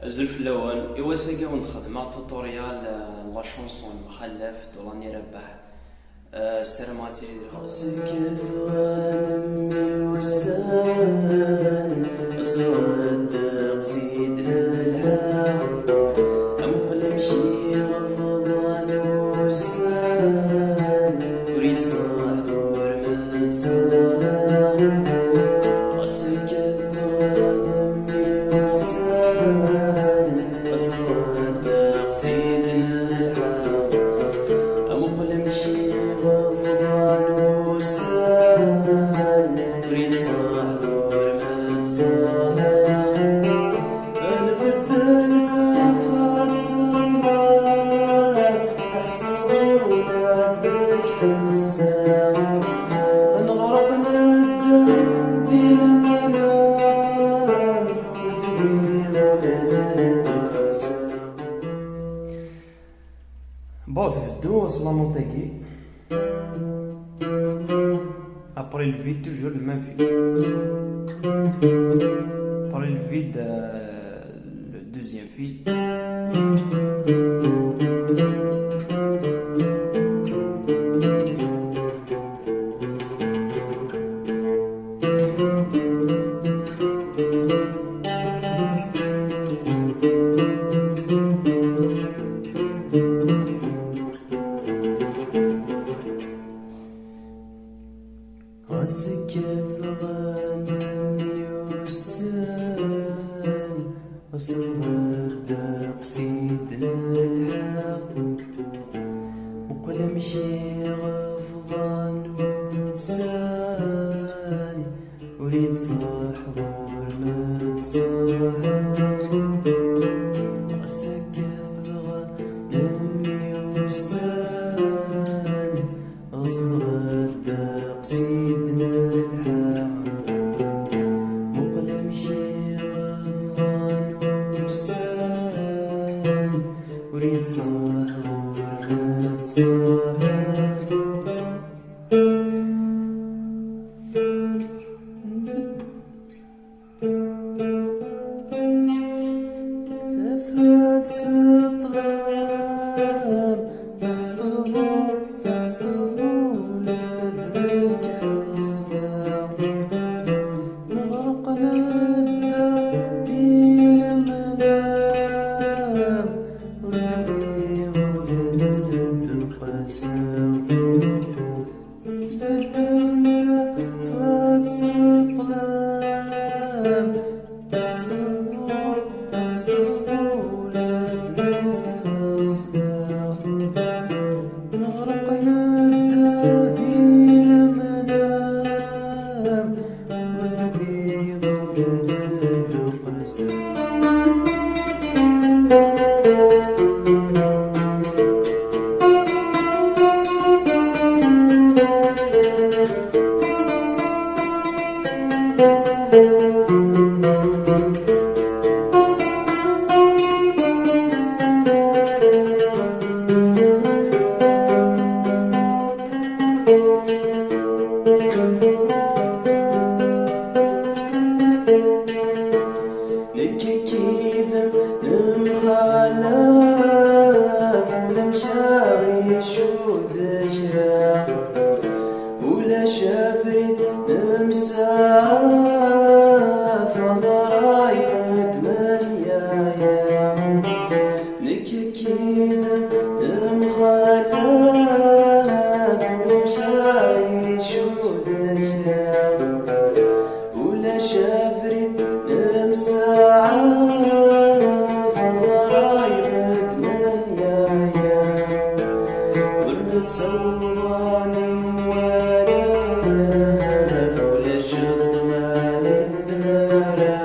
الزلف الاول ايوا ساقي ونخدم مع توتوريال لا شونسون مخلف دولاني ربح. السلام عليكم راسك ذوان وسان صدق سيدنا الحام أمقل مشي غفضان وسان وريد صاحب ورمت سهام راسك ذوان وسان صدق سيدنا الحام أمقل مشي Bon, c'est la montée. Après le vide, toujours le même vide. Après le vide, le deuxième fil. راسك الغنم يوسان وصدق سيدنا الحق وكل مشي غفضان وسان وريد صاحب المتصاحب راسك الغنم يوسان وصدق سيدنا الحق مقلم شي غفضان وسان وريد صاحب المتصاحب تفات سطلام فاحصلوا لذلك اسمع نغرق الدم إلى المنام ونغيظ ولد القسام فات سطلام فاحصلوا لذلك اسمع نغرق الداثين منام ونغيظ ولد القسام لك كذا مخالف ولا مشاغي شود شراق ولا شافريد مساف وضرايب تمنيايا لك كذا مخالف ولا مشاغي شود شراق ولا شافريد مساعف وضرايب تمنيايا ورد صوان موالف ولا شط مال الثمارة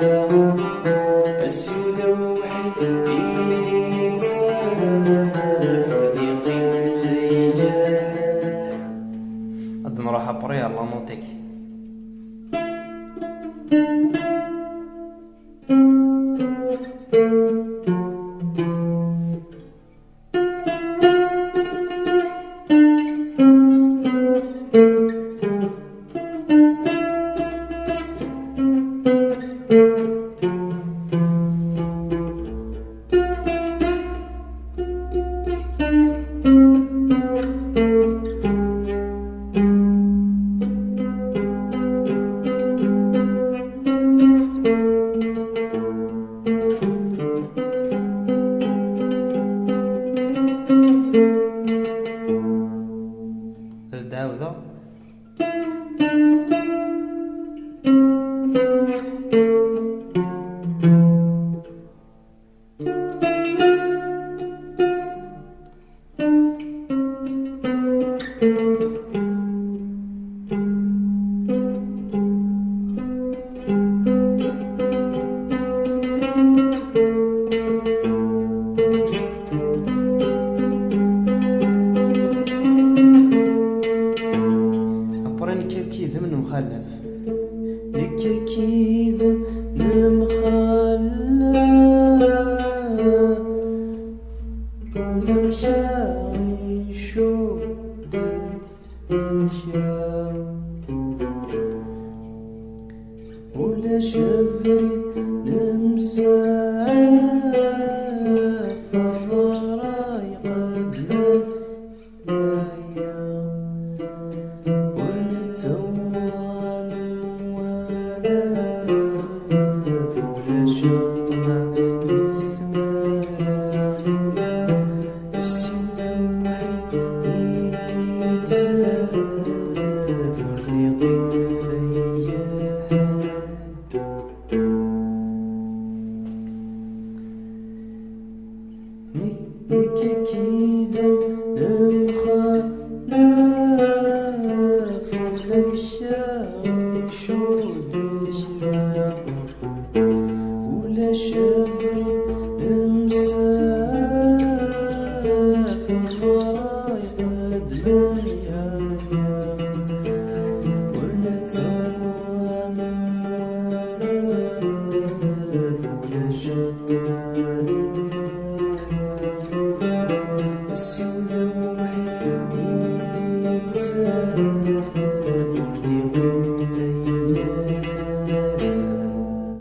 السودة وحيد ايدي تسالف وديقي في جاه غادي نروح ابري على مونتيكي. ولا